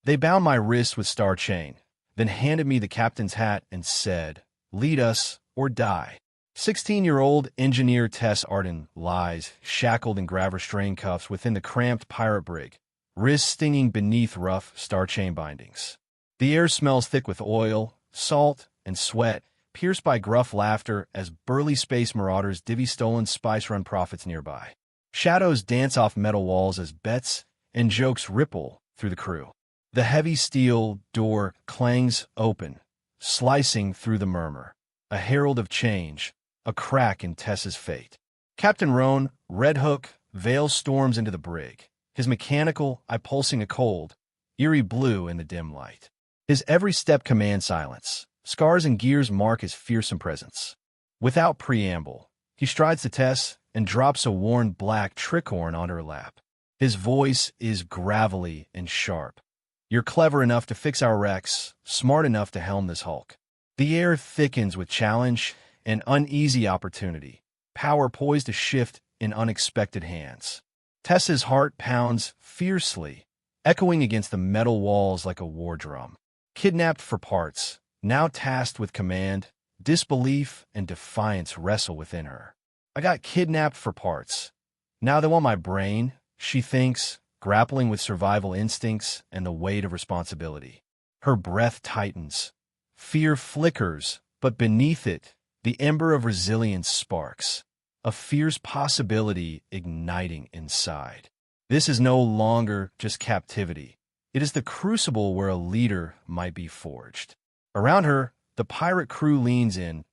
They bound my wrists with star chain, then handed me the captain's hat and said, "Lead us or die." 16-year-old engineer Tess Arden lies, shackled in graver-strain cuffs within the cramped pirate brig, wrists stinging beneath rough star chain bindings. The air smells thick with oil, salt, and sweat, pierced by gruff laughter as burly space marauders divvy stolen spice-run profits nearby. Shadows dance off metal walls as bets and jokes ripple through the crew. The heavy steel door clangs open, slicing through the murmur, a herald of change, a crack in Tess's fate. Captain Roan, Red Hook, Vale storms into the brig, his mechanical eye pulsing a cold, eerie blue in the dim light. His every step commands silence. Scars and gears mark his fearsome presence. Without preamble, he strides to Tess and drops a worn black trickhorn onto her lap. His voice is gravelly and sharp. "You're clever enough to fix our wrecks, smart enough to helm this hulk." The air thickens with challenge and uneasy opportunity, power poised to shift in unexpected hands. Tess's heart pounds fiercely, echoing against the metal walls like a war drum. Kidnapped for parts, now tasked with command, disbelief and defiance wrestle within her. "I got kidnapped for parts. Now they want my brain," she thinks, grappling with survival instincts and the weight of responsibility. Her breath tightens. Fear flickers, but beneath it, the ember of resilience sparks, a fierce possibility igniting inside. This is no longer just captivity. It is the crucible where a leader might be forged. Around her, the pirate crew leans in,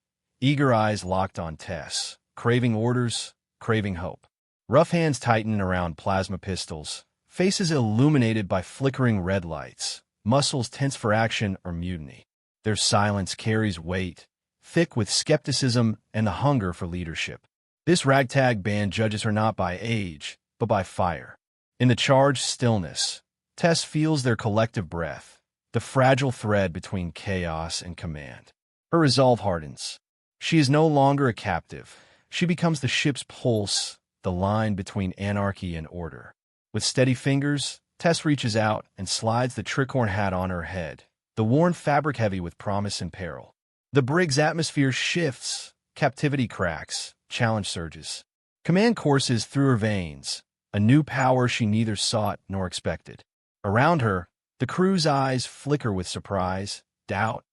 eager eyes locked on Tess, craving orders, craving hope. Rough hands tighten around plasma pistols, faces illuminated by flickering red lights, muscles tense for action or mutiny. Their silence carries weight, thick with skepticism and the hunger for leadership. This ragtag band judges her not by age, but by fire. In the charged stillness, Tess feels their collective breath, the fragile thread between chaos and command. Her resolve hardens. She is no longer a captive. She becomes the ship's pulse, the line between anarchy and order. With steady fingers, Tess reaches out and slides the trickhorn hat on her head, the worn fabric heavy with promise and peril. The brig's atmosphere shifts, captivity cracks, challenge surges. Command courses through her veins, a new power she neither sought nor expected. Around her, the crew's eyes flicker with surprise, doubt,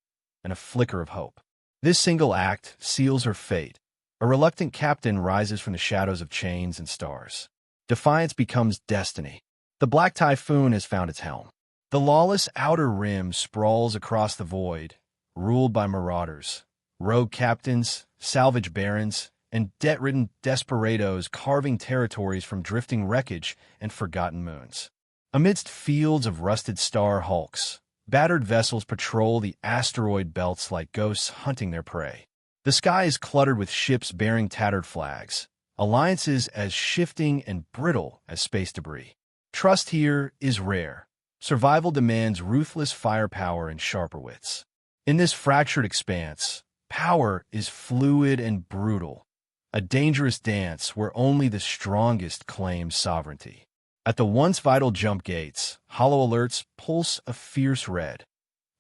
and a flicker of hope. This single act seals her fate. A reluctant captain rises from the shadows of chains and stars. Defiance becomes destiny. The Black Typhoon has found its helm. The Lawless outer rim sprawls across the void, ruled by marauders, rogue captains, salvage barons, and debt-ridden desperados carving territories from drifting wreckage and forgotten moons. Amidst fields of rusted star hulks, battered vessels patrol the asteroid belts like ghosts hunting their prey. The sky is cluttered with ships bearing tattered flags, alliances as shifting and brittle as space debris. Trust here is rare. Survival demands ruthless firepower and sharper wits. In this fractured expanse, power is fluid and brutal, a dangerous dance where only the strongest claim sovereignty. At the once vital jump gates, hollow alerts pulse a fierce red.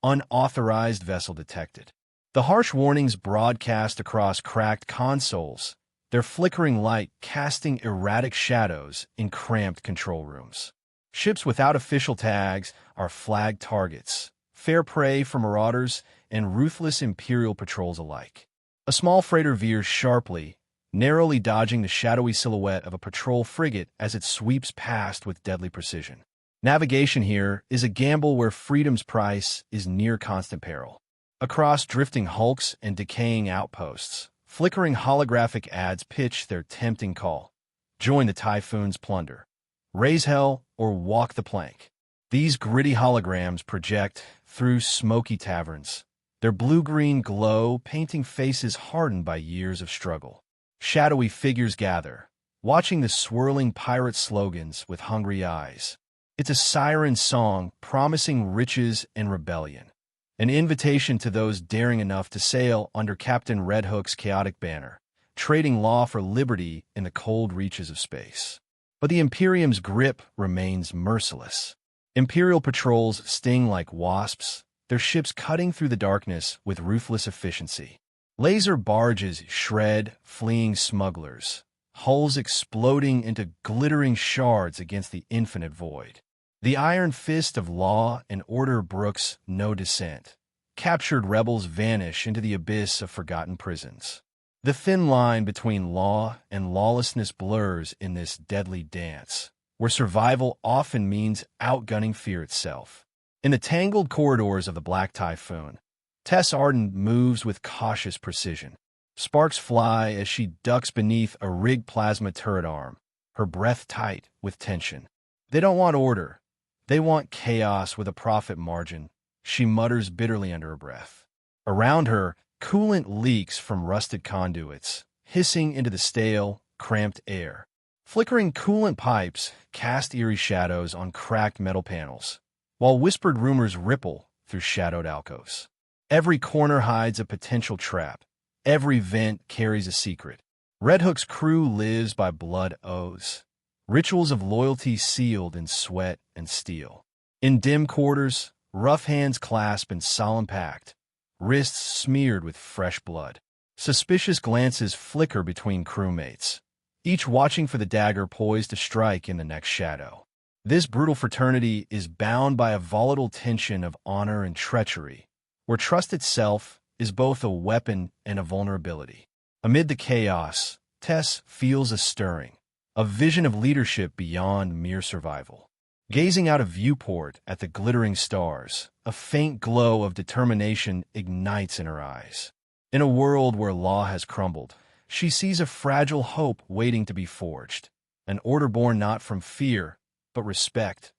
Unauthorized vessel detected. The harsh warnings broadcast across cracked consoles, their flickering light casting erratic shadows in cramped control rooms. Ships without official tags are flagged targets, fair prey for marauders and ruthless Imperial patrols alike. A small freighter veers sharply, narrowly dodging the shadowy silhouette of a patrol frigate as it sweeps past with deadly precision. Navigation here is a gamble where freedom's price is near constant peril. Across drifting hulks and decaying outposts, flickering holographic ads pitch their tempting call. Join the Typhoon's plunder. Raise hell or walk the plank. These gritty holograms project through smoky taverns, their blue-green glow painting faces hardened by years of struggle. Shadowy figures gather, watching the swirling pirate slogans with hungry eyes. It's a siren song promising riches and rebellion, an invitation to those daring enough to sail under Captain Red Hook's chaotic banner, trading law for liberty in the cold reaches of space. But the Imperium's grip remains merciless. Imperial patrols sting like wasps, their ships cutting through the darkness with ruthless efficiency. Laser barges shred fleeing smugglers, hulls exploding into glittering shards against the infinite void. The iron fist of law and order brooks no dissent. Captured rebels vanish into the abyss of forgotten prisons. The thin line between law and lawlessness blurs in this deadly dance, where survival often means outgunning fear itself. In the tangled corridors of the Black Typhoon, Tess Arden moves with cautious precision. Sparks fly as she ducks beneath a rigged plasma turret arm, her breath tight with tension. They don't want order. They want chaos with a profit margin, she mutters bitterly under her breath. Around her, coolant leaks from rusted conduits, hissing into the stale, cramped air. Flickering coolant pipes cast eerie shadows on cracked metal panels, while whispered rumors ripple through shadowed alcoves. Every corner hides a potential trap. Every vent carries a secret. Red Hook's crew lives by blood oaths, rituals of loyalty sealed in sweat and steel. In dim quarters, rough hands clasp in solemn pact, wrists smeared with fresh blood. Suspicious glances flicker between crewmates, each watching for the dagger poised to strike in the next shadow. This brutal fraternity is bound by a volatile tension of honor and treachery, where trust itself is both a weapon and a vulnerability. Amid the chaos, Tess feels a stirring, a vision of leadership beyond mere survival. Gazing out a viewport at the glittering stars, a faint glow of determination ignites in her eyes. In a world where law has crumbled, she sees a fragile hope waiting to be forged, an order born not from fear, but respect,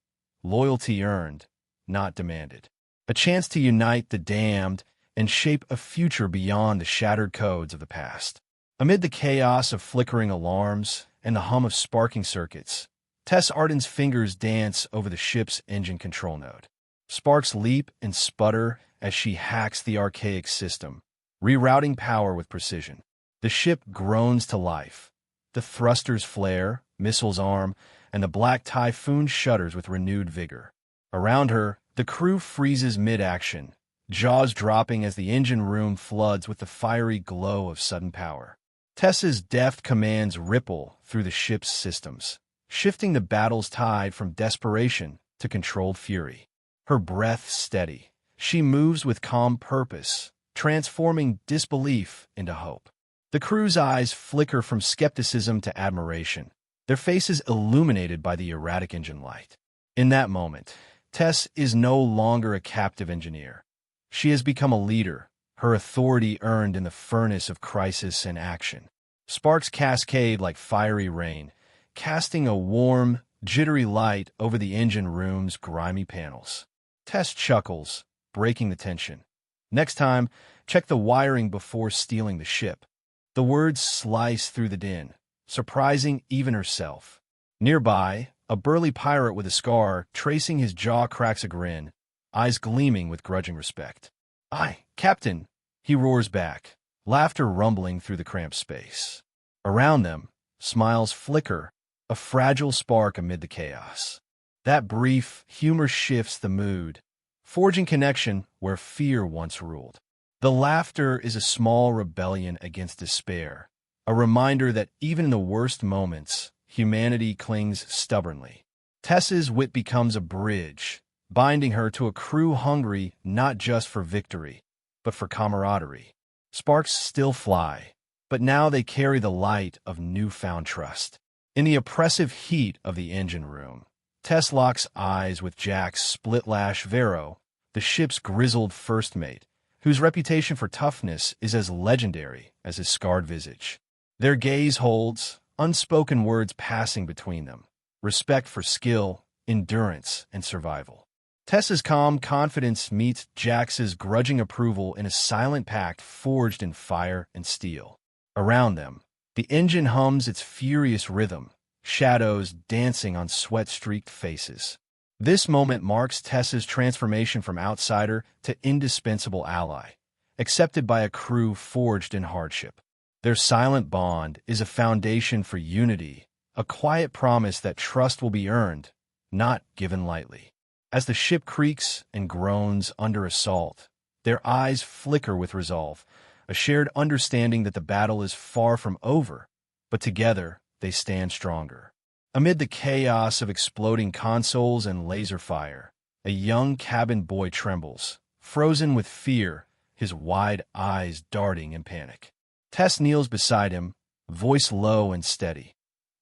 loyalty earned, not demanded. A chance to unite the damned and shape a future beyond the shattered codes of the past. Amid the chaos of flickering alarms and the hum of sparking circuits, Tess Arden's fingers dance over the ship's engine control node. Sparks leap and sputter as she hacks the archaic system, rerouting power with precision. The ship groans to life. The thrusters flare, missiles arm, and the Black Typhoon shudders with renewed vigor. Around her, the crew freezes mid-action, jaws dropping as the engine room floods with the fiery glow of sudden power. Tess's deft commands ripple through the ship's systems, shifting the battle's tide from desperation to controlled fury. Her breath steady, she moves with calm purpose, transforming disbelief into hope. The crew's eyes flicker from skepticism to admiration, their faces illuminated by the erratic engine light. In that moment, Tess is no longer a captive engineer. She has become a leader, her authority earned in the furnace of crisis and action. Sparks cascade like fiery rain, casting a warm, jittery light over the engine room's grimy panels. Tess chuckles, breaking the tension. Next time, check the wiring before stealing the ship. The words slice through the din, surprising even herself. Nearby, a burly pirate with a scar tracing his jaw cracks a grin, eyes gleaming with grudging respect. "Aye, Captain," he roars back, laughter rumbling through the cramped space. Around them, smiles flicker, a fragile spark amid the chaos. That brief humor shifts the mood, forging connection where fear once ruled. The laughter is a small rebellion against despair, a reminder that even in the worst moments, humanity clings stubbornly. Tess's wit becomes a bridge, binding her to a crew hungry not just for victory, but for camaraderie. Sparks still fly, but now they carry the light of newfound trust. In the oppressive heat of the engine room, Tess locks eyes with Jack's split-lash Vero, the ship's grizzled first mate, whose reputation for toughness is as legendary as his scarred visage. Their gaze holds, unspoken words passing between them, respect for skill, endurance, and survival. Tess's calm confidence meets Jax's grudging approval in a silent pact forged in fire and steel. Around them, the engine hums its furious rhythm, shadows dancing on sweat-streaked faces. This moment marks Tess's transformation from outsider to indispensable ally, accepted by a crew forged in hardship. Their silent bond is a foundation for unity, a quiet promise that trust will be earned, not given lightly. As the ship creaks and groans under assault, their eyes flicker with resolve, a shared understanding that the battle is far from over, but together they stand stronger. Amid the chaos of exploding consoles and laser fire, a young cabin boy trembles, frozen with fear, his wide eyes darting in panic. Tess kneels beside him, voice low and steady.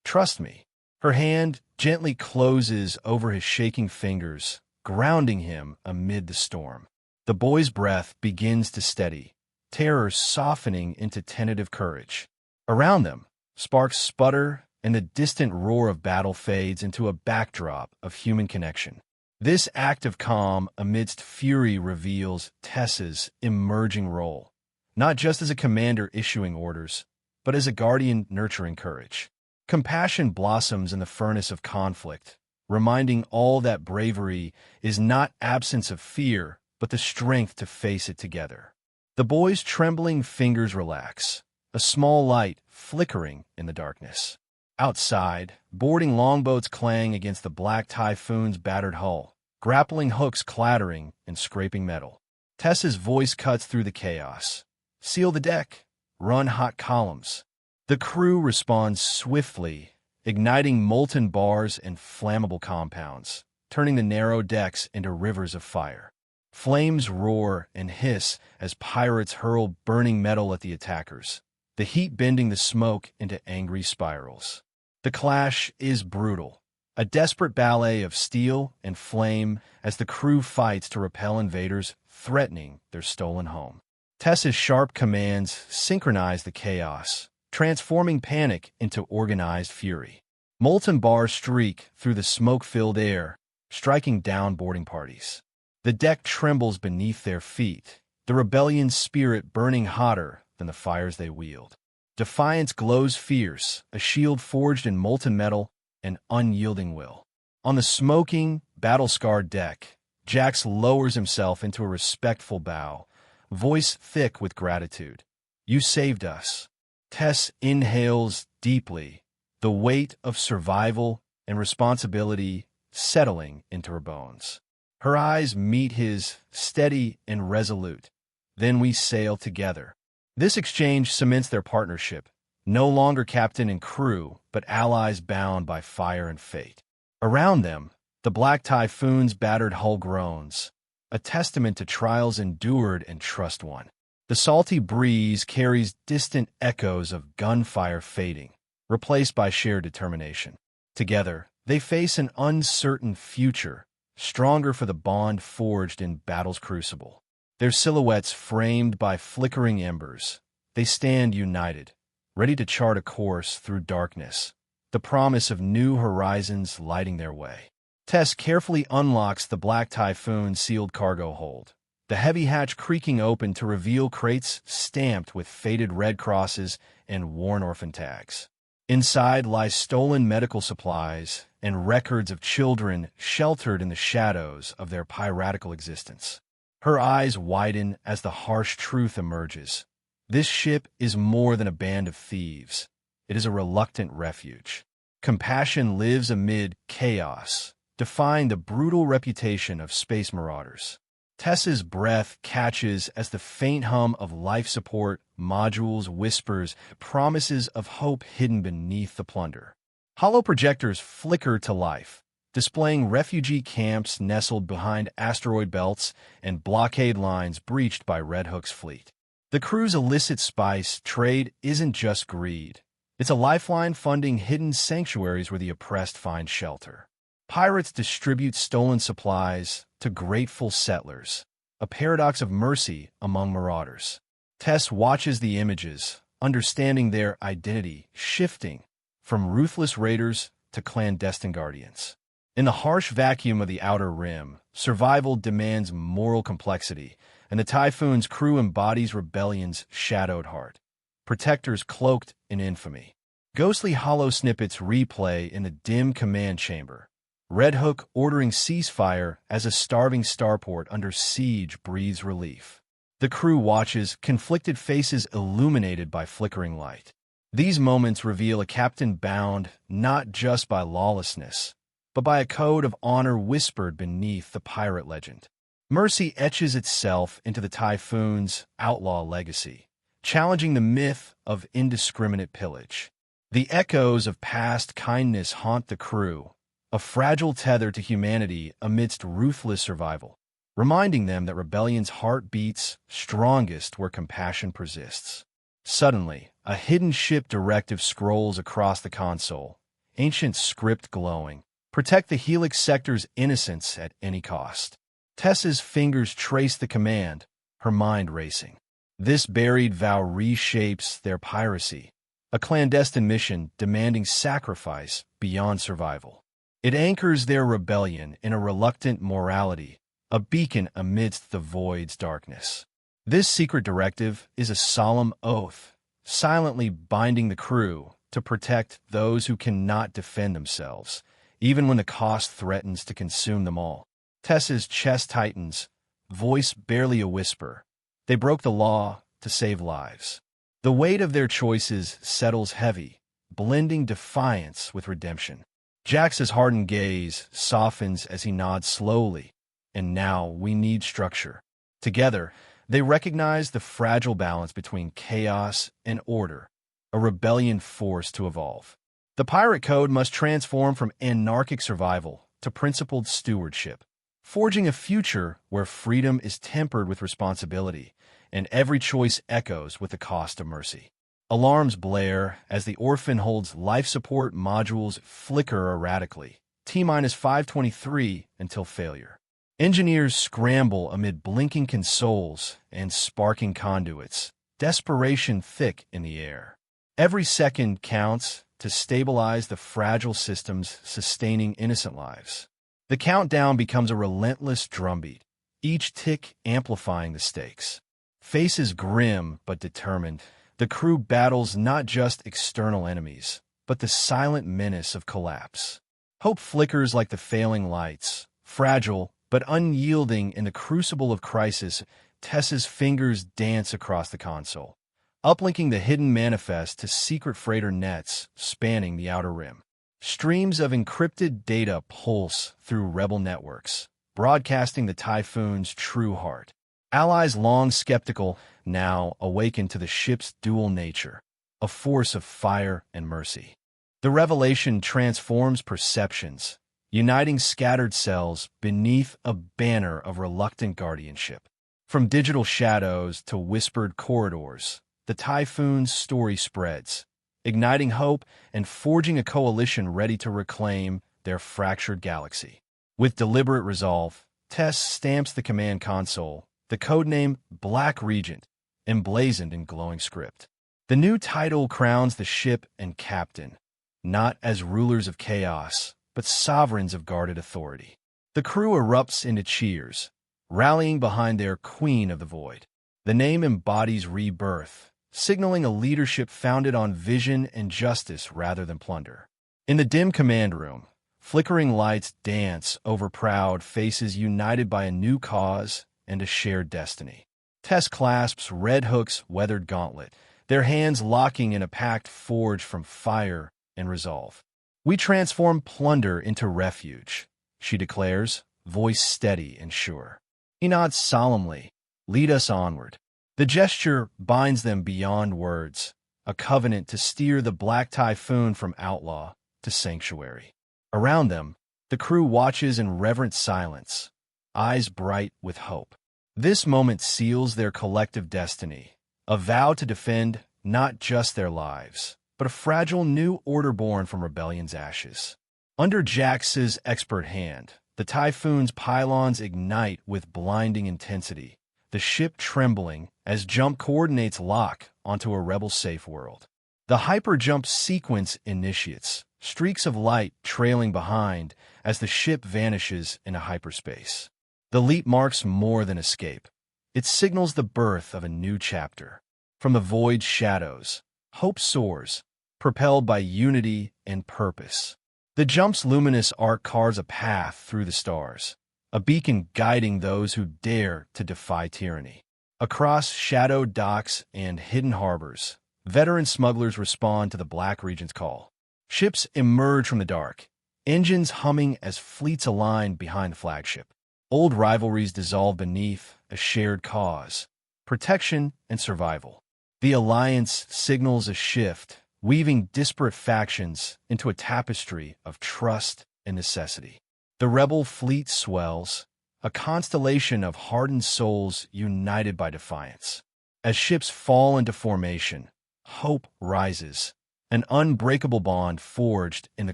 "Trust me." Her hand gently closes over his shaking fingers, grounding him amid the storm. The boy's breath begins to steady, terror softening into tentative courage. Around them, sparks sputter, and the distant roar of battle fades into a backdrop of human connection. This act of calm amidst fury reveals Tess's emerging role, not just as a commander issuing orders, but as a guardian nurturing courage. Compassion blossoms in the furnace of conflict, reminding all that bravery is not absence of fear, but the strength to face it together. The boy's trembling fingers relax, a small light flickering in the darkness. Outside, boarding longboats clang against the Black Typhoon's battered hull, grappling hooks clattering and scraping metal. Tess's voice cuts through the chaos. "Seal the deck. Run hot columns." The crew responds swiftly, igniting molten bars and flammable compounds, turning the narrow decks into rivers of fire. Flames roar and hiss as pirates hurl burning metal at the attackers, the heat bending the smoke into angry spirals. The clash is brutal, a desperate ballet of steel and flame as the crew fights to repel invaders threatening their stolen home. Tess's sharp commands synchronize the chaos, transforming panic into organized fury. Molten bars streak through the smoke-filled air, striking down boarding parties. The deck trembles beneath their feet, the rebellion's spirit burning hotter than the fires they wield. Defiance glows fierce, a shield forged in molten metal and unyielding will. On the smoking, battle-scarred deck, Jax lowers himself into a respectful bow, voice thick with gratitude. "You saved us." Tess inhales deeply, the weight of survival and responsibility settling into her bones. Her eyes meet his, steady and resolute. "Then we sail together." This exchange cements their partnership, no longer captain and crew, but allies bound by fire and fate. Around them, the Black Typhoon's battered hull groans, a testament to trials endured and trust won. The salty breeze carries distant echoes of gunfire fading, replaced by shared determination. Together, they face an uncertain future, stronger for the bond forged in battle's crucible. Their silhouettes framed by flickering embers, they stand united, ready to chart a course through darkness, the promise of new horizons lighting their way. Tess carefully unlocks the Black Typhoon's sealed cargo hold, the heavy hatch creaking open to reveal crates stamped with faded red crosses and worn orphan tags. Inside lie stolen medical supplies and records of children sheltered in the shadows of their piratical existence. Her eyes widen as the harsh truth emerges. This ship is more than a band of thieves. It is a reluctant refuge. Compassion lives amid chaos, defying the brutal reputation of space marauders. Tess's breath catches as the faint hum of life support modules whispers promises of hope hidden beneath the plunder. Hollow projectors flicker to life, displaying refugee camps nestled behind asteroid belts and blockade lines breached by Red Hook's fleet. The crew's illicit spice trade isn't just greed. It's a lifeline funding hidden sanctuaries where the oppressed find shelter. Pirates distribute stolen supplies to grateful settlers, a paradox of mercy among marauders. Tess watches the images, understanding their identity shifting from ruthless raiders to clandestine guardians. In the harsh vacuum of the Outer Rim, survival demands moral complexity, and the Typhoon's crew embodies rebellion's shadowed heart. Protectors cloaked in infamy. Ghostly hollow snippets replay in the dim command chamber. Red Hook ordering ceasefire as a starving starport under siege breathes relief. The crew watches, conflicted faces illuminated by flickering light. These moments reveal a captain bound not just by lawlessness, but by a code of honor whispered beneath the pirate legend. Mercy etches itself into the Typhoon's outlaw legacy, challenging the myth of indiscriminate pillage. The echoes of past kindness haunt the crew, a fragile tether to humanity amidst ruthless survival, reminding them that rebellion's heart beats strongest where compassion persists. Suddenly, a hidden ship directive scrolls across the console, ancient script glowing. Protect the Helix sector's innocence at any cost. Tess's fingers trace the command, her mind racing. This buried vow reshapes their piracy, a clandestine mission demanding sacrifice beyond survival. It anchors their rebellion in a reluctant morality, a beacon amidst the void's darkness. This secret directive is a solemn oath, silently binding the crew to protect those who cannot defend themselves, even when the cost threatens to consume them all. Tess's chest tightens, voice barely a whisper. They broke the law to save lives. The weight of their choices settles heavy, blending defiance with redemption. Jax's hardened gaze softens as he nods slowly. And now we need structure. Together, they recognize the fragile balance between chaos and order, a rebellion forced to evolve. The pirate code must transform from anarchic survival to principled stewardship, forging a future where freedom is tempered with responsibility and every choice echoes with the cost of mercy. Alarms blare as the Orphan holds life support modules flicker erratically, T-minus 523 until failure. Engineers scramble amid blinking consoles and sparking conduits, desperation thick in the air. Every second counts to stabilize the fragile systems sustaining innocent lives. The countdown becomes a relentless drumbeat, each tick amplifying the stakes. Faces grim but determined, the crew battles not just external enemies, but the silent menace of collapse. Hope flickers like the failing lights, fragile but unyielding in the crucible of crisis. Tess's fingers dance across the console, uplinking the hidden manifest to secret freighter nets spanning the outer rim. Streams of encrypted data pulse through rebel networks, broadcasting the Typhoon's true heart. Allies long skeptical now awaken to the ship's dual nature, a force of fire and mercy. The revelation transforms perceptions, uniting scattered cells beneath a banner of reluctant guardianship. From digital shadows to whispered corridors, the Typhoon's story spreads, igniting hope and forging a coalition ready to reclaim their fractured galaxy. With deliberate resolve, Tess stamps the command console, the codename Black Regent, emblazoned in glowing script. The new title crowns the ship and captain, not as rulers of chaos, but sovereigns of guarded authority. The crew erupts into cheers, rallying behind their Queen of the Void. The name embodies rebirth, signaling a leadership founded on vision and justice rather than plunder. In the dim command room, flickering lights dance over proud faces united by a new cause and a shared destiny. Tess clasps Red Hook's weathered gauntlet, their hands locking in a pact forged from fire and resolve. "We transform plunder into refuge," she declares, voice steady and sure. He nods solemnly, "Lead us onward." The gesture binds them beyond words, a covenant to steer the Black Typhoon from outlaw to sanctuary. Around them, the crew watches in reverent silence, eyes bright with hope. This moment seals their collective destiny, a vow to defend not just their lives, but a fragile new order born from rebellion's ashes. Under Jax's expert hand, the Typhoon's pylons ignite with blinding intensity, the ship trembling as jump coordinates lock onto a rebel-safe world. The hyper-jump sequence initiates, streaks of light trailing behind as the ship vanishes into hyperspace. The leap marks more than escape. It signals the birth of a new chapter. From the void's shadows, hope soars, propelled by unity and purpose. The jump's luminous arc carves a path through the stars, a beacon guiding those who dare to defy tyranny. Across shadowed docks and hidden harbors, veteran smugglers respond to the Black Regent's call. Ships emerge from the dark, engines humming as fleets align behind the flagship. Old rivalries dissolve beneath a shared cause, protection and survival. The alliance signals a shift, weaving disparate factions into a tapestry of trust and necessity. The rebel fleet swells, a constellation of hardened souls united by defiance. As ships fall into formation, hope rises, an unbreakable bond forged in the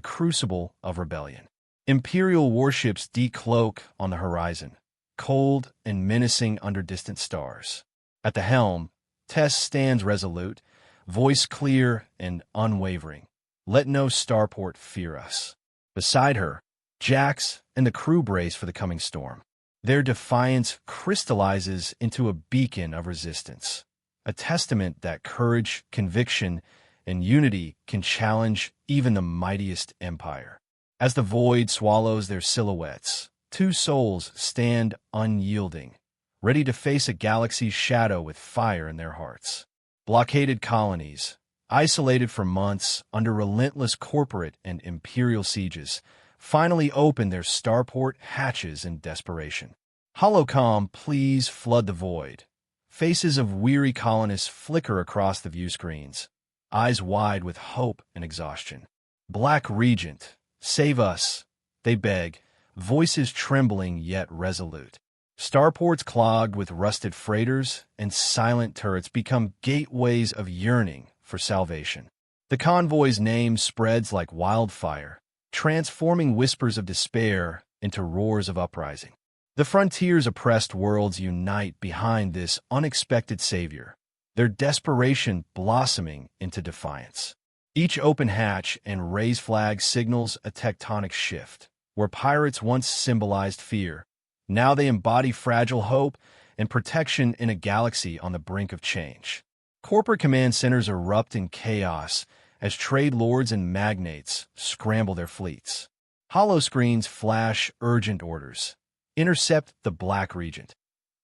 crucible of rebellion. Imperial warships decloak on the horizon, cold and menacing under distant stars. At the helm, Tess stands resolute, voice clear and unwavering. Let no starport fear us. Beside her, Jax and the crew brace for the coming storm. Their defiance crystallizes into a beacon of resistance, a testament that courage, conviction, and unity can challenge even the mightiest empire. As the void swallows their silhouettes, two souls stand unyielding, ready to face a galaxy's shadow with fire in their hearts. Blockaded colonies, isolated for months under relentless corporate and imperial sieges, finally open their starport hatches in desperation. Holocom pleas flood the void. Faces of weary colonists flicker across the view screens, eyes wide with hope and exhaustion. Black Regent, save us, they beg, voices trembling yet resolute. Starports clogged with rusted freighters and silent turrets become gateways of yearning for salvation. The convoy's name spreads like wildfire, transforming whispers of despair into roars of uprising. The frontier's oppressed worlds unite behind this unexpected savior, their desperation blossoming into defiance. Each open hatch and raised flag signals a tectonic shift. Where pirates once symbolized fear, now they embody fragile hope and protection in a galaxy on the brink of change. Corporate command centers erupt in chaos as trade lords and magnates scramble their fleets. Holoscreens flash urgent orders. Intercept the Black Regent.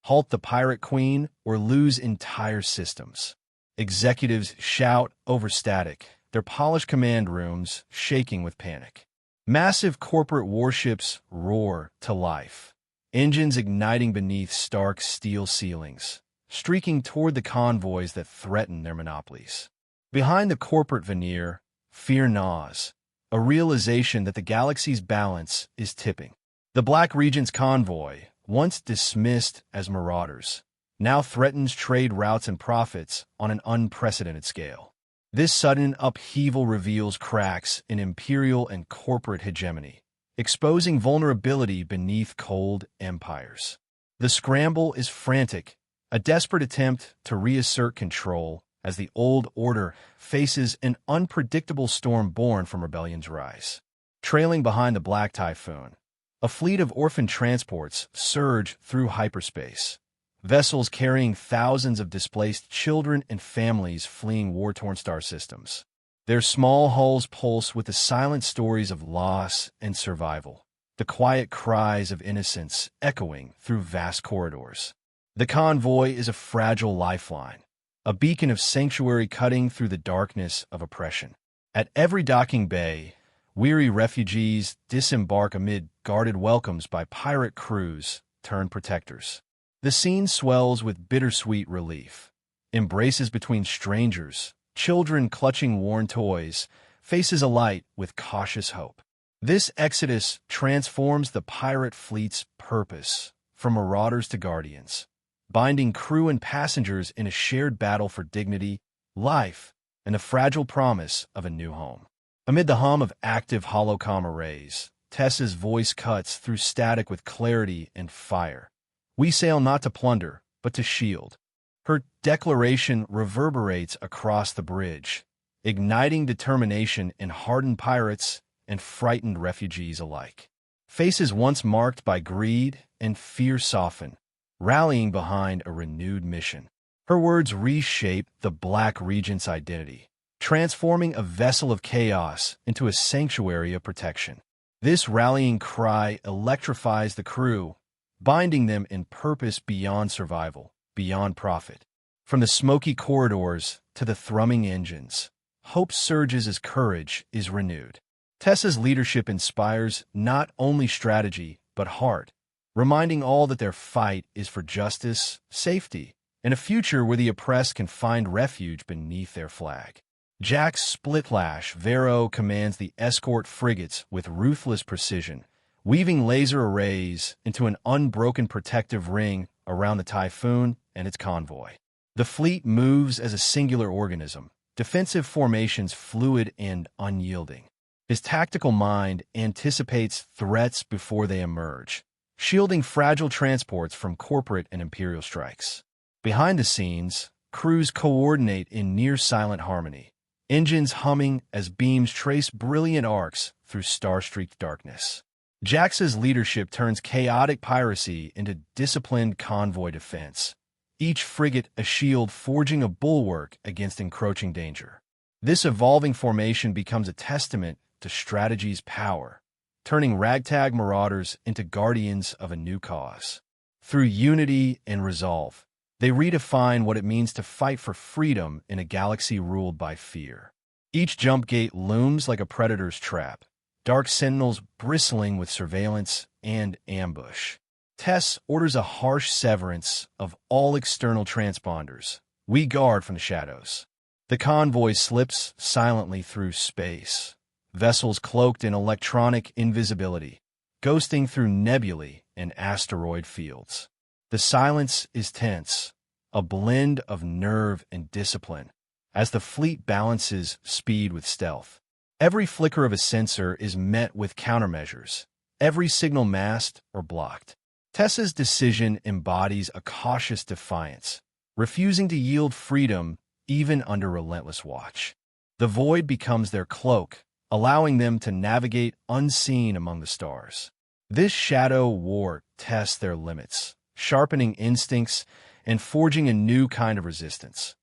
Halt the Pirate Queen or lose entire systems. Executives shout over static, their polished command rooms shaking with panic. Massive corporate warships roar to life, engines igniting beneath stark steel ceilings, streaking toward the convoys that threaten their monopolies. Behind the corporate veneer, fear gnaws, a realization that the galaxy's balance is tipping. The Black Regent's convoy, once dismissed as marauders, now threatens trade routes and profits on an unprecedented scale. This sudden upheaval reveals cracks in imperial and corporate hegemony, exposing vulnerability beneath cold empires. The scramble is frantic, a desperate attempt to reassert control as the old order faces an unpredictable storm born from rebellion's rise. Trailing behind the Black Typhoon, a fleet of orphan transports surge through hyperspace, vessels carrying thousands of displaced children and families fleeing war-torn star systems. Their small hulls pulse with the silent stories of loss and survival, the quiet cries of innocence echoing through vast corridors. The convoy is a fragile lifeline, a beacon of sanctuary cutting through the darkness of oppression. At every docking bay, weary refugees disembark amid guarded welcomes by pirate crews turned protectors. The scene swells with bittersweet relief. Embraces between strangers, children clutching worn toys, faces alight with cautious hope. This exodus transforms the pirate fleet's purpose from marauders to guardians, binding crew and passengers in a shared battle for dignity, life, and the fragile promise of a new home. Amid the hum of active holocom arrays, Tessa's voice cuts through static with clarity and fire. We sail not to plunder, but to shield. Her declaration reverberates across the bridge, igniting determination in hardened pirates and frightened refugees alike. Faces once marked by greed and fear soften, rallying behind a renewed mission. Her words reshape the Black Regent's identity, transforming a vessel of chaos into a sanctuary of protection. This rallying cry electrifies the crew, binding them in purpose beyond survival, beyond profit. From the smoky corridors to the thrumming engines, hope surges as courage is renewed. Tessa's leadership inspires not only strategy, but heart, reminding all that their fight is for justice, safety, and a future where the oppressed can find refuge beneath their flag. Jack's Splitlash Vero commands the escort frigates with ruthless precision, weaving laser arrays into an unbroken protective ring around the Typhoon and its convoy. The fleet moves as a singular organism, defensive formations fluid and unyielding. His tactical mind anticipates threats before they emerge, shielding fragile transports from corporate and imperial strikes. Behind the scenes, crews coordinate in near-silent harmony, engines humming as beams trace brilliant arcs through star-streaked darkness. Jax's leadership turns chaotic piracy into disciplined convoy defense, each frigate a shield forging a bulwark against encroaching danger. This evolving formation becomes a testament to strategy's power, turning ragtag marauders into guardians of a new cause. Through unity and resolve, they redefine what it means to fight for freedom in a galaxy ruled by fear. Each jump gate looms like a predator's trap, dark sentinels bristling with surveillance and ambush. Tess orders a harsh severance of all external transponders. We guard from the shadows. The convoy slips silently through space, vessels cloaked in electronic invisibility, ghosting through nebulae and asteroid fields. The silence is tense, a blend of nerve and discipline, as the fleet balances speed with stealth. Every flicker of a sensor is met with countermeasures, every signal masked or blocked. Tessa's decision embodies a cautious defiance, refusing to yield freedom even under relentless watch. The void becomes their cloak, allowing them to navigate unseen among the stars. This shadow war tests their limits, sharpening instincts and forging a new kind of resistance,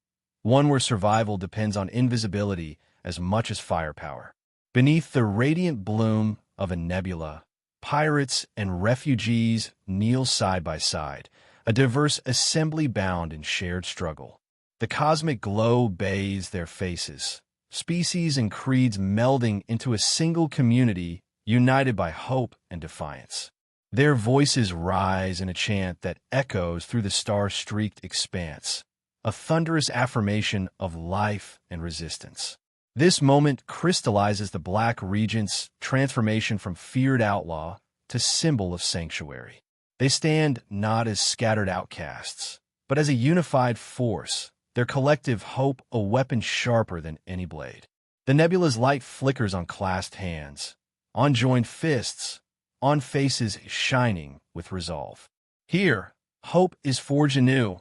one where survival depends on invisibility as much as firepower. Beneath the radiant bloom of a nebula, pirates and refugees kneel side by side, a diverse assembly bound in shared struggle. The cosmic glow bathes their faces, species and creeds melding into a single community united by hope and defiance. Their voices rise in a chant that echoes through the star-streaked expanse, a thunderous affirmation of life and resistance. This moment crystallizes the Black Regent's transformation from feared outlaw to symbol of sanctuary. They stand not as scattered outcasts, but as a unified force, their collective hope a weapon sharper than any blade. The nebula's light flickers on clasped hands, on joined fists, on faces shining with resolve. Here, hope is forged anew,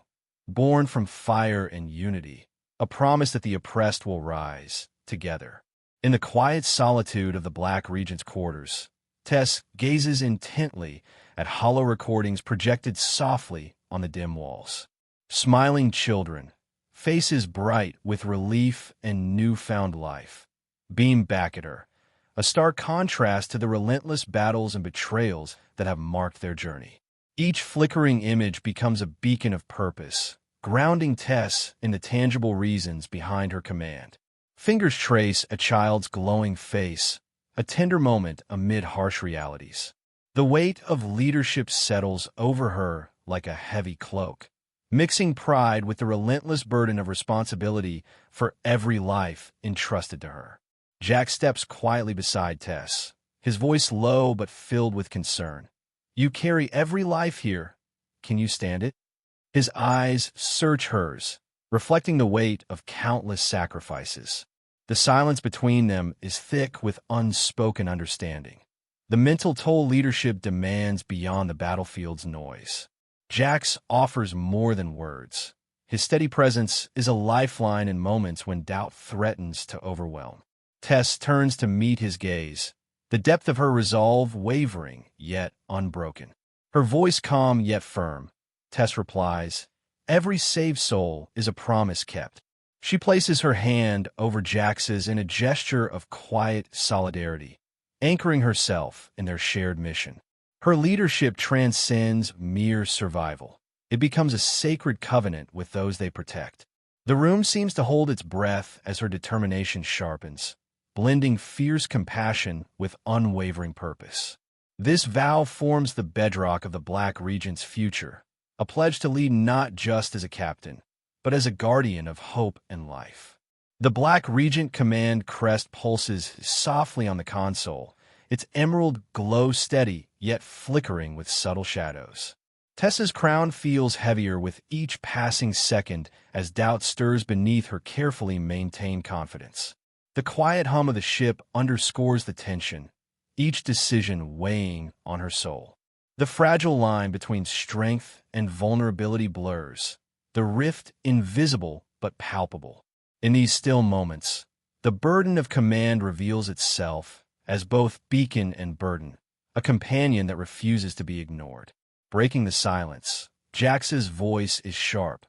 born from fire and unity, a promise that the oppressed will rise together. In the quiet solitude of the Black Regent's quarters, Tess gazes intently at hollow recordings projected softly on the dim walls. Smiling children, faces bright with relief and newfound life, beam back at her, a stark contrast to the relentless battles and betrayals that have marked their journey. Each flickering image becomes a beacon of purpose, grounding Tess in the tangible reasons behind her command. Fingers trace a child's glowing face, a tender moment amid harsh realities. The weight of leadership settles over her like a heavy cloak, mixing pride with the relentless burden of responsibility for every life entrusted to her. Jack steps quietly beside Tess, his voice low but filled with concern. You carry every life here. Can you stand it? His eyes search hers, reflecting the weight of countless sacrifices. The silence between them is thick with unspoken understanding. The mental toll leadership demands beyond the battlefield's noise. Jax offers more than words. His steady presence is a lifeline in moments when doubt threatens to overwhelm. Tess turns to meet his gaze, the depth of her resolve wavering yet unbroken. Her voice calm yet firm. Tess replies, "Every saved soul is a promise kept." She places her hand over Jax's in a gesture of quiet solidarity, anchoring herself in their shared mission. Her leadership transcends mere survival. It becomes a sacred covenant with those they protect. The room seems to hold its breath as her determination sharpens, blending fierce compassion with unwavering purpose. This vow forms the bedrock of the Black Regent's future, a pledge to lead not just as a captain, but as a guardian of hope and life. The Black Regent Command crest pulses softly on the console, its emerald glow steady yet flickering with subtle shadows. Tessa's crown feels heavier with each passing second as doubt stirs beneath her carefully maintained confidence. The quiet hum of the ship underscores the tension, each decision weighing on her soul. The fragile line between strength and vulnerability blurs, the rift invisible but palpable. In these still moments, the burden of command reveals itself as both beacon and burden, a companion that refuses to be ignored. Breaking the silence, Jax's voice is sharp.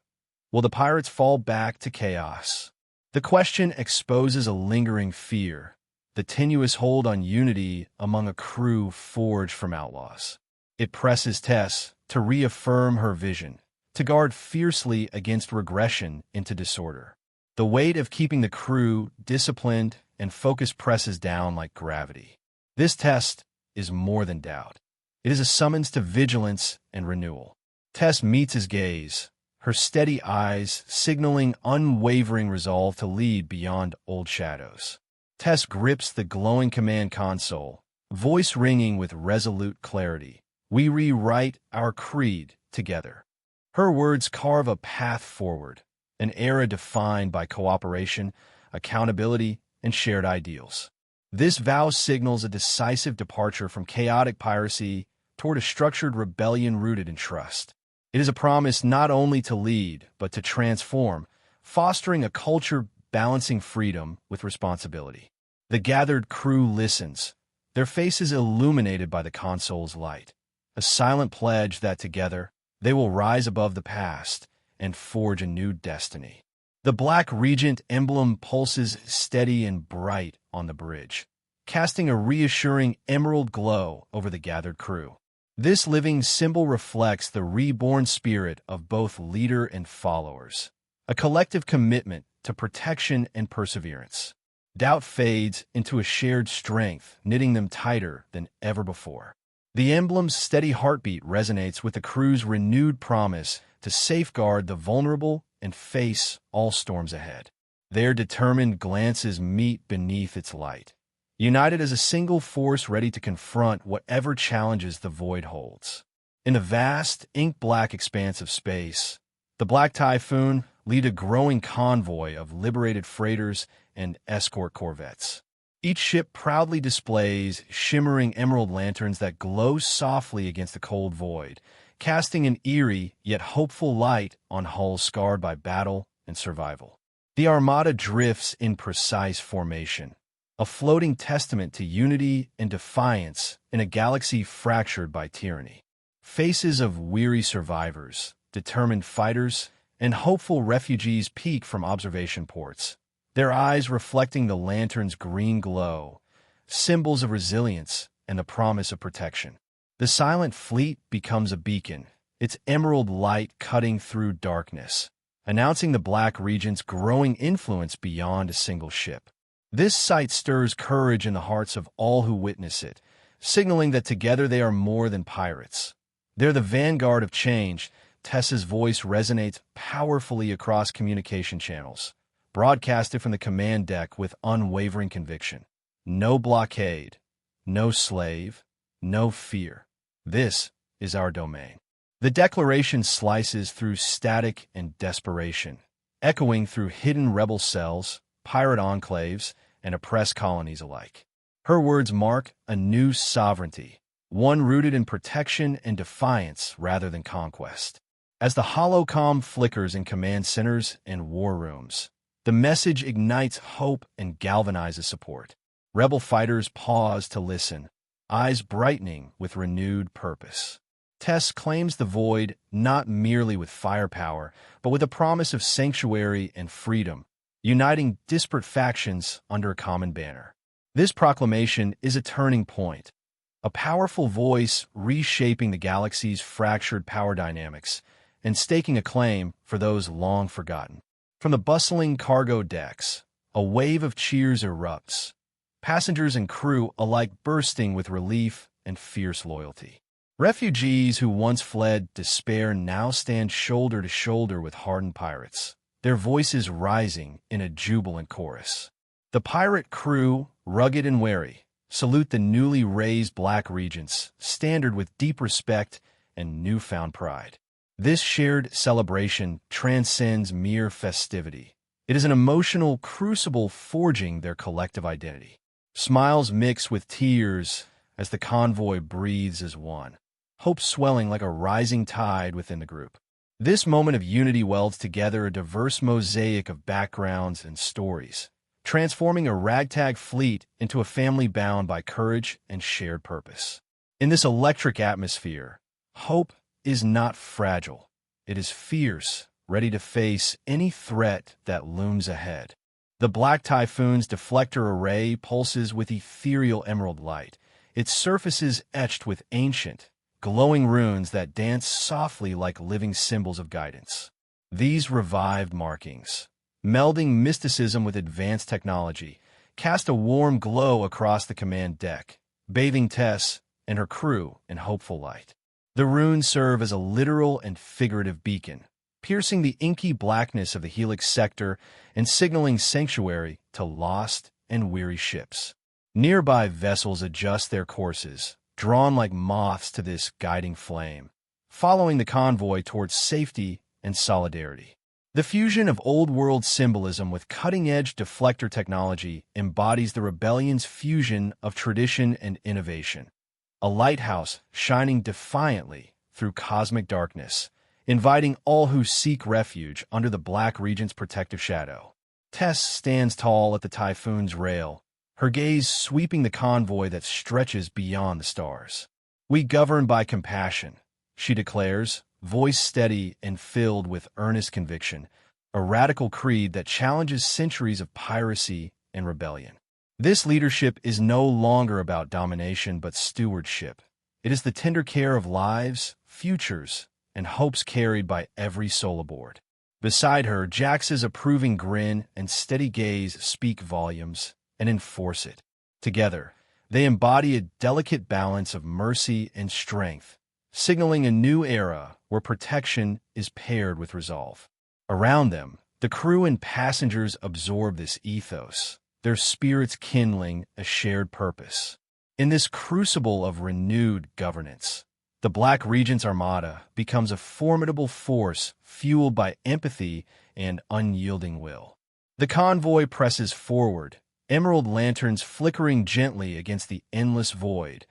Will the pirates fall back to chaos? The question exposes a lingering fear, the tenuous hold on unity among a crew forged from outlaws. It presses Tess to reaffirm her vision, to guard fiercely against regression into disorder. The weight of keeping the crew disciplined and focused presses down like gravity. This test is more than doubt. It is a summons to vigilance and renewal. Tess meets his gaze, her steady eyes signaling unwavering resolve to lead beyond old shadows. Tess grips the glowing command console, voice ringing with resolute clarity. We rewrite our creed together. Her words carve a path forward, an era defined by cooperation, accountability, and shared ideals. This vow signals a decisive departure from chaotic piracy toward a structured rebellion rooted in trust. It is a promise not only to lead, but to transform, fostering a culture balancing freedom with responsibility. The gathered crew listens, their faces illuminated by the console's light, a silent pledge that together they will rise above the past and forge a new destiny. The Black Regent emblem pulses steady and bright on the bridge, casting a reassuring emerald glow over the gathered crew. This living symbol reflects the reborn spirit of both leader and followers, a collective commitment to protection and perseverance. Doubt fades into a shared strength, knitting them tighter than ever before. The emblem's steady heartbeat resonates with the crew's renewed promise to safeguard the vulnerable and face all storms ahead. Their determined glances meet beneath its light, united as a single force ready to confront whatever challenges the void holds. In the vast, ink-black expanse of space, the Black Typhoon lead a growing convoy of liberated freighters and escort corvettes. Each ship proudly displays shimmering emerald lanterns that glow softly against the cold void, casting an eerie yet hopeful light on hulls scarred by battle and survival. The armada drifts in precise formation, a floating testament to unity and defiance in a galaxy fractured by tyranny. Faces of weary survivors, determined fighters, and hopeful refugees peek from observation ports, their eyes reflecting the lantern's green glow, symbols of resilience and the promise of protection. The silent fleet becomes a beacon, its emerald light cutting through darkness, announcing the Black Regent's growing influence beyond a single ship. This sight stirs courage in the hearts of all who witness it, signaling that together they are more than pirates. They're the vanguard of change. Tessa's voice resonates powerfully across communication channels, broadcasted from the command deck with unwavering conviction. No blockade, no slave, no fear. This is our domain. The declaration slices through static and desperation, echoing through hidden rebel cells, pirate enclaves, and oppressed colonies alike. Her words mark a new sovereignty, one rooted in protection and defiance rather than conquest. As the holocom flickers in command centers and war rooms, the message ignites hope and galvanizes support. Rebel fighters pause to listen, eyes brightening with renewed purpose. Tess claims the void not merely with firepower, but with a promise of sanctuary and freedom, uniting disparate factions under a common banner. This proclamation is a turning point, a powerful voice reshaping the galaxy's fractured power dynamics and staking a claim for those long forgotten. From the bustling cargo decks, a wave of cheers erupts, passengers and crew alike bursting with relief and fierce loyalty. Refugees who once fled despair now stand shoulder to shoulder with hardened pirates, their voices rising in a jubilant chorus. The pirate crew, rugged and wary, salute the newly raised Black Regent's standard with deep respect and newfound pride. This shared celebration transcends mere festivity. It is an emotional crucible forging their collective identity. Smiles mix with tears as the convoy breathes as one, hope swelling like a rising tide within the group. This moment of unity welds together a diverse mosaic of backgrounds and stories, transforming a ragtag fleet into a family bound by courage and shared purpose. In this electric atmosphere, hope is not fragile. It is fierce, ready to face any threat that looms ahead. The Black Typhoon's deflector array pulses with ethereal emerald light, its surfaces etched with ancient, glowing runes that dance softly like living symbols of guidance. These revived markings, melding mysticism with advanced technology, cast a warm glow across the command deck, bathing Tess and her crew in hopeful light. The runes serve as a literal and figurative beacon, piercing the inky blackness of the Helix sector and signaling sanctuary to lost and weary ships. Nearby vessels adjust their courses, drawn like moths to this guiding flame, following the convoy towards safety and solidarity. The fusion of old-world symbolism with cutting-edge deflector technology embodies the rebellion's fusion of tradition and innovation. A lighthouse shining defiantly through cosmic darkness, inviting all who seek refuge under the Black Regent's protective shadow. Tess stands tall at the Typhoon's rail, her gaze sweeping the convoy that stretches beyond the stars. "We govern by compassion," she declares, voice steady and filled with earnest conviction, a radical creed that challenges centuries of piracy and rebellion. This leadership is no longer about domination but stewardship. It is the tender care of lives, futures, and hopes carried by every soul aboard. Beside her, Jax's approving grin and steady gaze speak volumes and enforce it. Together, they embody a delicate balance of mercy and strength, signaling a new era where protection is paired with resolve. Around them, the crew and passengers absorb this ethos, their spirits kindling a shared purpose. In this crucible of renewed governance, the Black Regent's armada becomes a formidable force fueled by empathy and unyielding will. The convoy presses forward, emerald lanterns flickering gently against the endless void,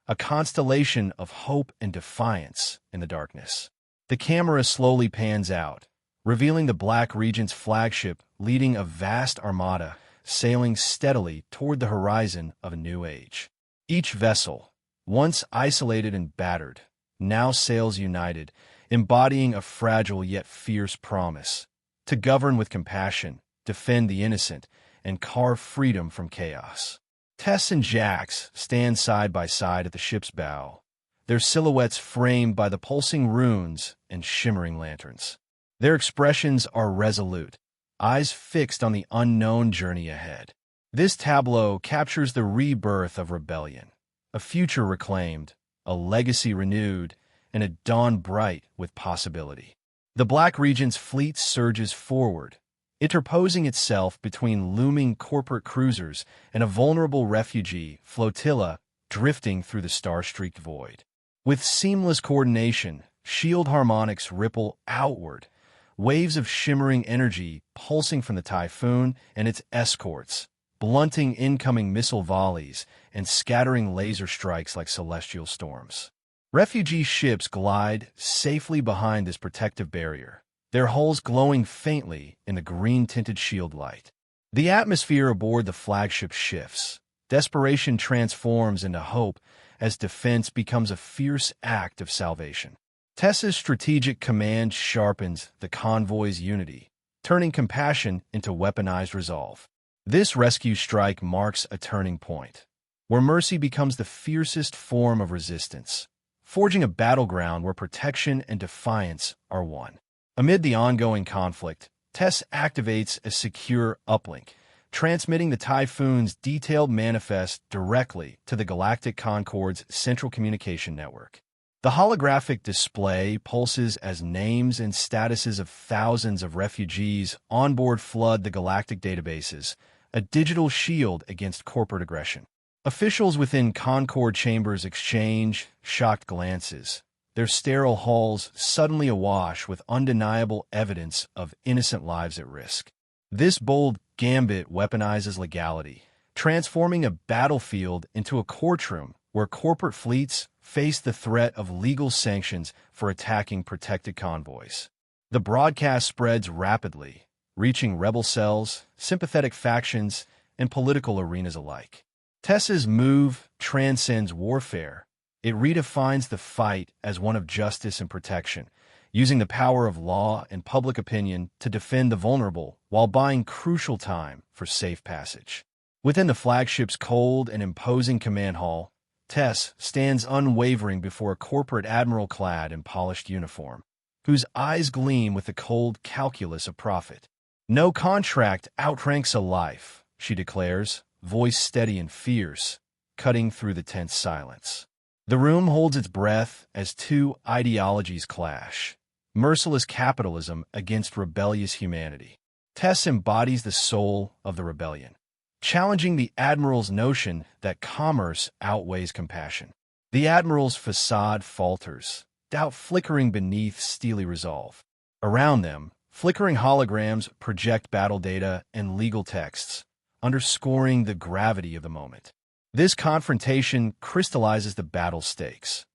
a constellation of hope and defiance in the darkness. The camera slowly pans out, revealing the Black Regent's flagship leading a vast armada sailing steadily toward the horizon of a new age. Each vessel, once isolated and battered, now sails united, embodying a fragile yet fierce promise to govern with compassion, defend the innocent, and carve freedom from chaos. Tess and Jax stand side by side at the ship's bow, their silhouettes framed by the pulsing runes and shimmering lanterns. Their expressions are resolute, eyes fixed on the unknown journey ahead. This tableau captures the rebirth of rebellion, a future reclaimed, a legacy renewed, and a dawn bright with possibility. The Black Regent's fleet surges forward, interposing itself between looming corporate cruisers and a vulnerable refugee flotilla drifting through the star-streaked void. With seamless coordination, shield harmonics ripple outward, waves of shimmering energy pulsing from the Typhoon and its escorts, blunting incoming missile volleys and scattering laser strikes like celestial storms. Refugee ships glide safely behind this protective barrier, their hulls glowing faintly in the green-tinted shield light. The atmosphere aboard the flagship shifts. Desperation transforms into hope as defense becomes a fierce act of salvation. Tessa's strategic command sharpens the convoy's unity, turning compassion into weaponized resolve. This rescue strike marks a turning point, where mercy becomes the fiercest form of resistance, forging a battleground where protection and defiance are one. Amid the ongoing conflict, Tess activates a secure uplink, transmitting the Typhoon's detailed manifest directly to the Galactic Concord's central communication network. The holographic display pulses as names and statuses of thousands of refugees on board flood the galactic databases, a digital shield against corporate aggression. Officials within Concord chambers exchange shocked glances, their sterile halls suddenly awash with undeniable evidence of innocent lives at risk. This bold gambit weaponizes legality, transforming a battlefield into a courtroom where corporate fleets face the threat of legal sanctions for attacking protected convoys. The broadcast spreads rapidly, reaching rebel cells, sympathetic factions, and political arenas alike. Tess's move transcends warfare. It redefines the fight as one of justice and protection, using the power of law and public opinion to defend the vulnerable while buying crucial time for safe passage. Within the flagship's cold and imposing command hall, Tess stands unwavering before a corporate admiral clad in polished uniform, whose eyes gleam with the cold calculus of profit. "No contract outranks a life," she declares, voice steady and fierce, cutting through the tense silence. The room holds its breath as two ideologies clash: merciless capitalism against rebellious humanity. Tess embodies the soul of the rebellion, challenging the Admiral's notion that commerce outweighs compassion. The Admiral's facade falters, doubt flickering beneath steely resolve. Around them, flickering holograms project battle data and legal texts, underscoring the gravity of the moment. This confrontation crystallizes the battle stakes.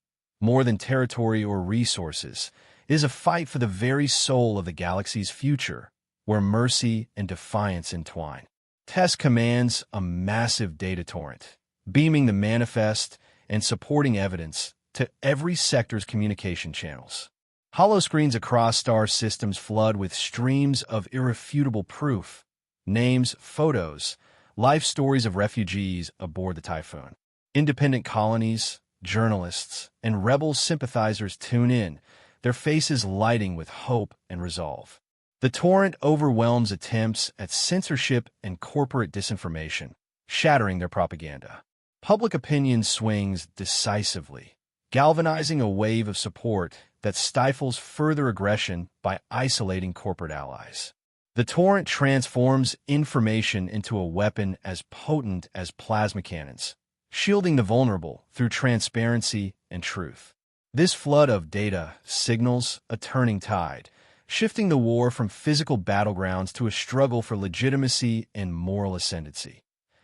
More than territory or resources, it is a fight for the very soul of the galaxy's future, where mercy and defiance entwine. Tess commands a massive data torrent, beaming the manifest and supporting evidence to every sector's communication channels. Holoscreens across star systems flood with streams of irrefutable proof, names, photos, life stories of refugees aboard the Typhoon. Independent colonies, journalists, and rebel sympathizers tune in, their faces lighting with hope and resolve. The torrent overwhelms attempts at censorship and corporate disinformation, shattering their propaganda. Public opinion swings decisively, galvanizing a wave of support that stifles further aggression by isolating corporate allies. The torrent transforms information into a weapon as potent as plasma cannons, shielding the vulnerable through transparency and truth. This flood of data signals a turning tide, shifting the war from physical battlegrounds to a struggle for legitimacy and moral ascendancy.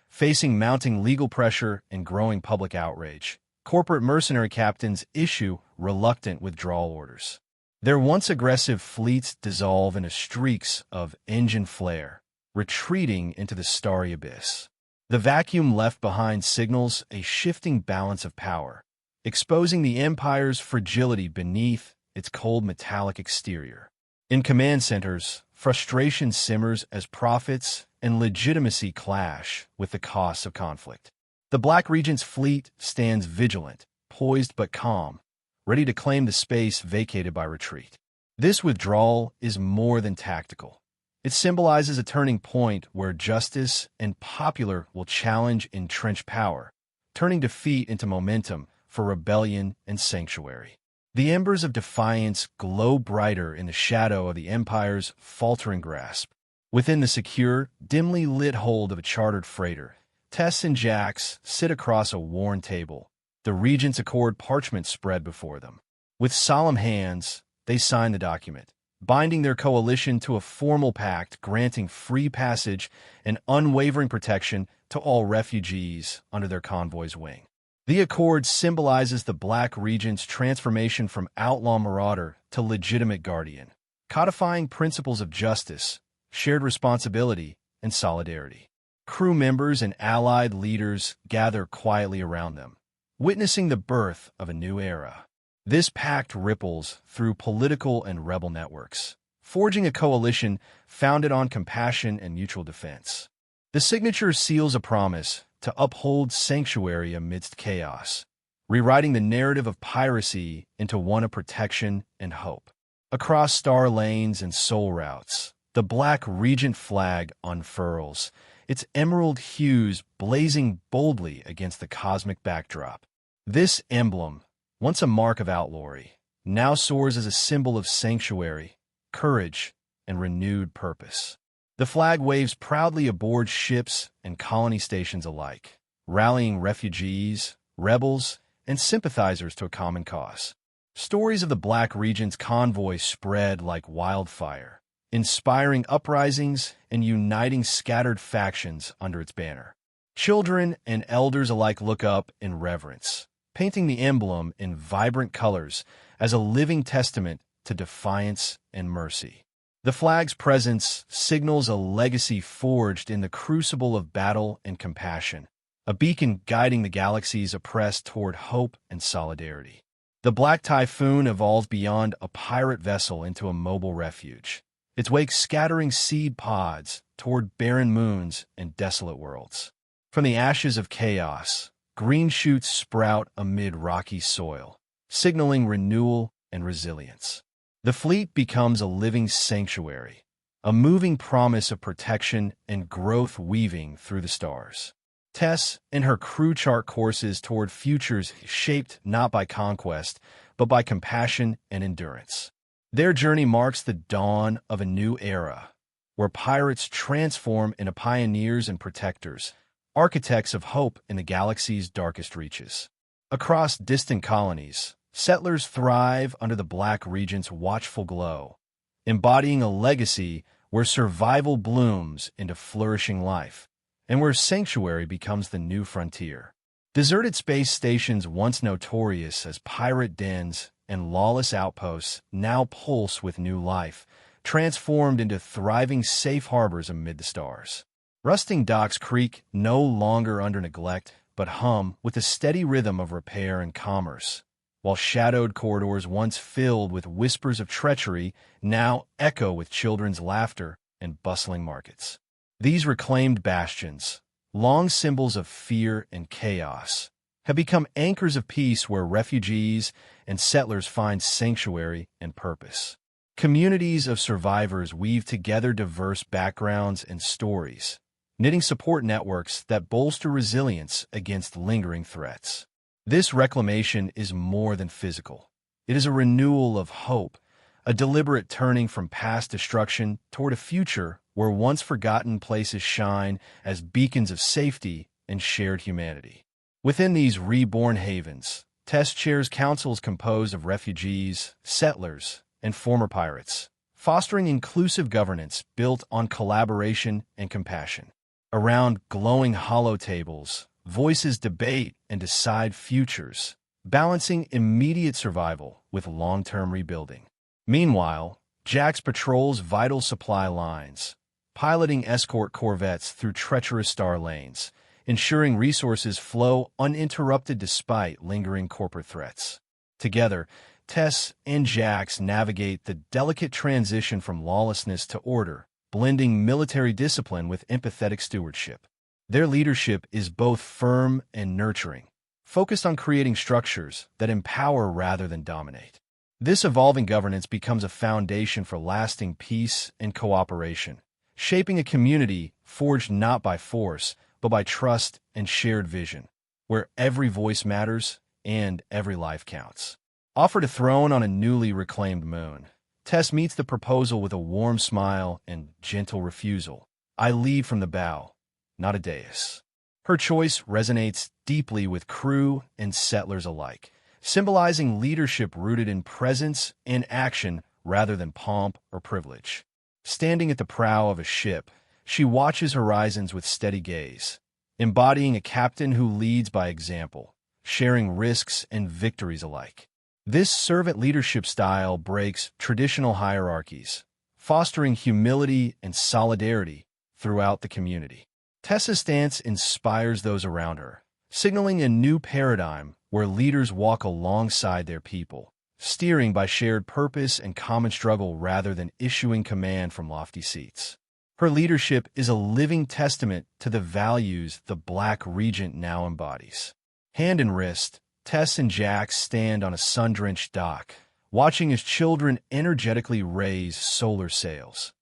Facing mounting legal pressure and growing public outrage, corporate mercenary captains issue reluctant withdrawal orders. Their once aggressive fleets dissolve into streaks of engine flare, retreating into the starry abyss. The vacuum left behind signals a shifting balance of power, exposing the Empire's fragility beneath its cold metallic exterior. In command centers, frustration simmers as profits and legitimacy clash with the costs of conflict. The Black Regent's fleet stands vigilant, poised but calm, ready to claim the space vacated by retreat. This withdrawal is more than tactical. It symbolizes a turning point where justice and popular will challenge entrenched power, turning defeat into momentum for rebellion and sanctuary. The embers of defiance glow brighter in the shadow of the Empire's faltering grasp. Within the secure, dimly lit hold of a chartered freighter, Tess and Jax sit across a worn table, the Regent's Accord parchment spread before them. With solemn hands, they sign the document, binding their coalition to a formal pact granting free passage and unwavering protection to all refugees under their convoy's wing. The Accord symbolizes the Black Regent's transformation from outlaw marauder to legitimate guardian, codifying principles of justice, shared responsibility, and solidarity. Crew members and allied leaders gather quietly around them, witnessing the birth of a new era. This pact ripples through political and rebel networks, forging a coalition founded on compassion and mutual defense. The signature seals a promise to uphold sanctuary amidst chaos, rewriting the narrative of piracy into one of protection and hope. Across star lanes and soul routes, the Black Regent flag unfurls, its emerald hues blazing boldly against the cosmic backdrop. This emblem, once a mark of outlawry, now soars as a symbol of sanctuary, courage, and renewed purpose. The flag waves proudly aboard ships and colony stations alike, rallying refugees, rebels, and sympathizers to a common cause. Stories of the Black Region's convoy spread like wildfire, inspiring uprisings and uniting scattered factions under its banner. Children and elders alike look up in reverence, painting the emblem in vibrant colors as a living testament to defiance and mercy. The flag's presence signals a legacy forged in the crucible of battle and compassion, a beacon guiding the galaxy's oppressed toward hope and solidarity. The Black Typhoon evolved beyond a pirate vessel into a mobile refuge, its wake scattering seed pods toward barren moons and desolate worlds. From the ashes of chaos, green shoots sprout amid rocky soil, signaling renewal and resilience. The fleet becomes a living sanctuary, a moving promise of protection and growth weaving through the stars. Tess and her crew chart courses toward futures shaped not by conquest, but by compassion and endurance. Their journey marks the dawn of a new era, where pirates transform into pioneers and protectors, architects of hope in the galaxy's darkest reaches. Across distant colonies, settlers thrive under the Black Regent's watchful glow, embodying a legacy where survival blooms into flourishing life, and where sanctuary becomes the new frontier. Deserted space stations once notorious as pirate dens and lawless outposts now pulse with new life, transformed into thriving safe harbors amid the stars. Rusting docks creak no longer under neglect, but hum with the steady rhythm of repair and commerce, while shadowed corridors once filled with whispers of treachery now echo with children's laughter and bustling markets. These reclaimed bastions, long symbols of fear and chaos, have become anchors of peace where refugees and settlers find sanctuary and purpose. Communities of survivors weave together diverse backgrounds and stories, knitting support networks that bolster resilience against lingering threats. This reclamation is more than physical. It is a renewal of hope, a deliberate turning from past destruction toward a future where once forgotten places shine as beacons of safety and shared humanity. Within these reborn havens, Tess chairs councils composed of refugees, settlers, and former pirates, fostering inclusive governance built on collaboration and compassion. Around glowing hollow tables, voices debate and decide futures, balancing immediate survival with long-term rebuilding. Meanwhile, Jax patrols vital supply lines, piloting escort corvettes through treacherous star lanes, ensuring resources flow uninterrupted despite lingering corporate threats. Together, Tess and Jax navigate the delicate transition from lawlessness to order, blending military discipline with empathetic stewardship. Their leadership is both firm and nurturing, focused on creating structures that empower rather than dominate. This evolving governance becomes a foundation for lasting peace and cooperation, shaping a community forged not by force, but by trust and shared vision, where every voice matters and every life counts. Offered a throne on a newly reclaimed moon, Tess meets the proposal with a warm smile and gentle refusal. I lead from the bow, not a dais. Her choice resonates deeply with crew and settlers alike, symbolizing leadership rooted in presence and action rather than pomp or privilege. Standing at the prow of a ship, she watches horizons with steady gaze, embodying a captain who leads by example, sharing risks and victories alike. This servant leadership style breaks traditional hierarchies, fostering humility and solidarity throughout the community. Tessa's stance inspires those around her, signaling a new paradigm where leaders walk alongside their people, steering by shared purpose and common struggle rather than issuing command from lofty seats. Her leadership is a living testament to the values the Black Regent now embodies. Hand in wrist, Tess and Jax stand on a sun-drenched dock, watching as children energetically raise solar sails.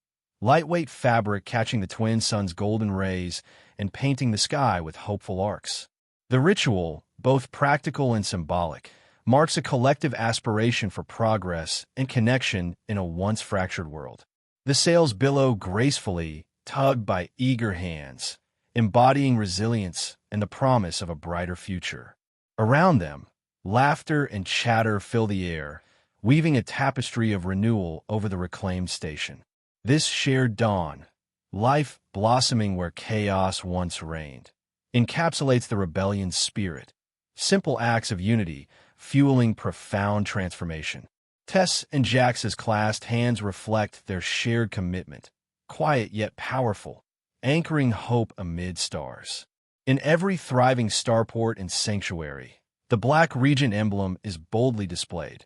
lightweight fabric catching the twin sun's golden rays and painting the sky with hopeful arcs. The ritual, both practical and symbolic, marks a collective aspiration for progress and connection in a once-fractured world. The sails billow gracefully, tugged by eager hands, embodying resilience and the promise of a brighter future. Around them, laughter and chatter fill the air, weaving a tapestry of renewal over the reclaimed station. This shared dawn, life blossoming where chaos once reigned, encapsulates the rebellion's spirit, simple acts of unity fueling profound transformation. Tess and Jax's clasped hands reflect their shared commitment, quiet yet powerful, anchoring hope amid stars. In every thriving starport and sanctuary, the Black Regent emblem is boldly displayed,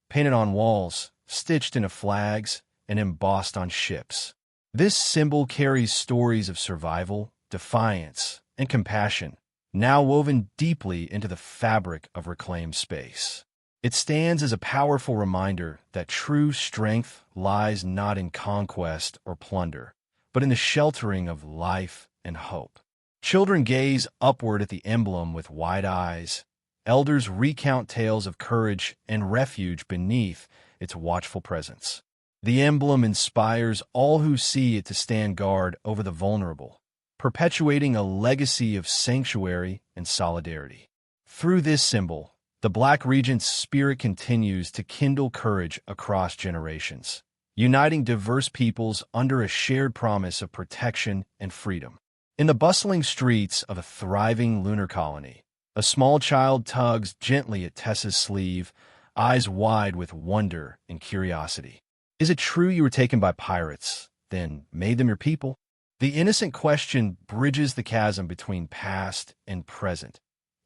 painted on walls, stitched into flags, and embossed on ships. This symbol carries stories of survival, defiance, and compassion, now woven deeply into the fabric of reclaimed space. It stands as a powerful reminder that true strength lies not in conquest or plunder, but in the sheltering of life and hope. Children gaze upward at the emblem with wide eyes. Elders recount tales of courage and refuge beneath its watchful presence. The emblem inspires all who see it to stand guard over the vulnerable, perpetuating a legacy of sanctuary and solidarity. Through this symbol, the Black Regent's spirit continues to kindle courage across generations, uniting diverse peoples under a shared promise of protection and freedom. In the bustling streets of a thriving lunar colony, a small child tugs gently at Tessa's sleeve, eyes wide with wonder and curiosity. Is it true you were taken by pirates, then made them your people? The innocent question bridges the chasm between past and present,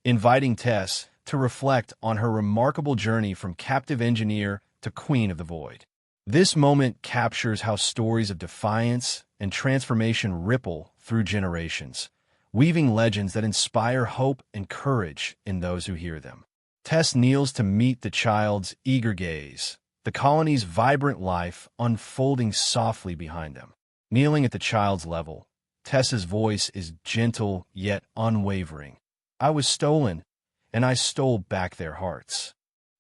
inviting Tess to reflect on her remarkable journey from captive engineer to Queen of the Void. This moment captures how stories of defiance and transformation ripple through generations, weaving legends that inspire hope and courage in those who hear them. Tess kneels to meet the child's eager gaze, the colony's vibrant life unfolding softly behind them. Kneeling at the child's level, Tessa's voice is gentle yet unwavering. I was stolen, and I stole back their hearts.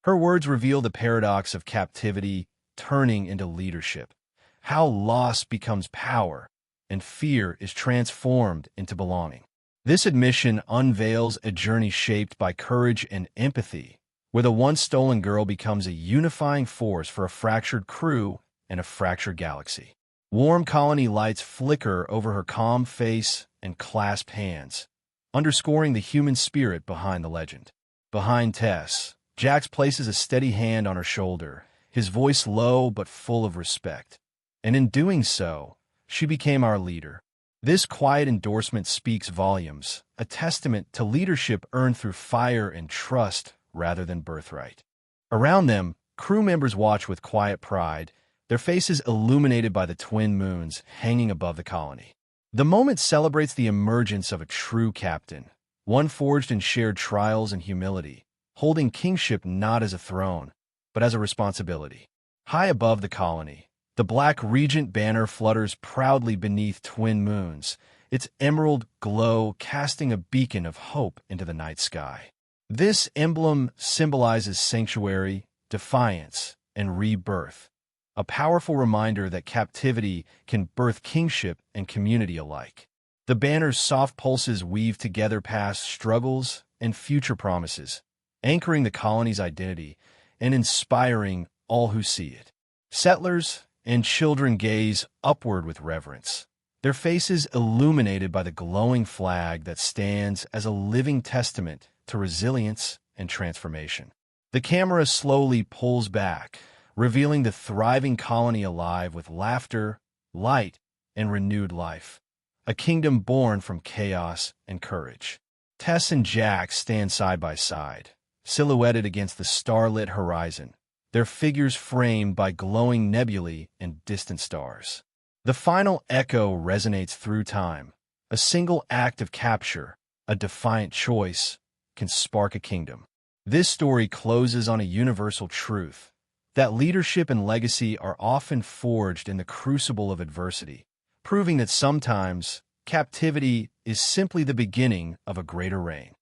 Her words reveal the paradox of captivity turning into leadership, how loss becomes power, and fear is transformed into belonging. This admission unveils a journey shaped by courage and empathy, where the once stolen girl becomes a unifying force for a fractured crew and a fractured galaxy. Warm colony lights flicker over her calm face and clasped hands, underscoring the human spirit behind the legend. Behind Tess, Jax places a steady hand on her shoulder, his voice low but full of respect. And in doing so, she became our leader. This quiet endorsement speaks volumes, a testament to leadership earned through fire and trust rather than birthright. Around them, crew members watch with quiet pride, their faces illuminated by the twin moons hanging above the colony. The moment celebrates the emergence of a true captain, one forged in shared trials and humility, holding kingship not as a throne, but as a responsibility. High above the colony, the Black Regent banner flutters proudly beneath twin moons, its emerald glow casting a beacon of hope into the night sky. This emblem symbolizes sanctuary, defiance, and rebirth, a powerful reminder that captivity can birth kingship and community alike. The banner's soft pulses weave together past struggles and future promises, anchoring the colony's identity and inspiring all who see it. Settlers and children gaze upward with reverence, their faces illuminated by the glowing flag that stands as a living testament to resilience and transformation. The camera slowly pulls back, revealing the thriving colony alive with laughter, light, and renewed life. A kingdom born from chaos and courage. Tess and Jax stand side by side, silhouetted against the starlit horizon, their figures framed by glowing nebulae and distant stars. The final echo resonates through time. A single act of capture, a defiant choice, can spark a kingdom. This story closes on a universal truth. that leadership and legacy are often forged in the crucible of adversity, proving that sometimes captivity is simply the beginning of a greater reign.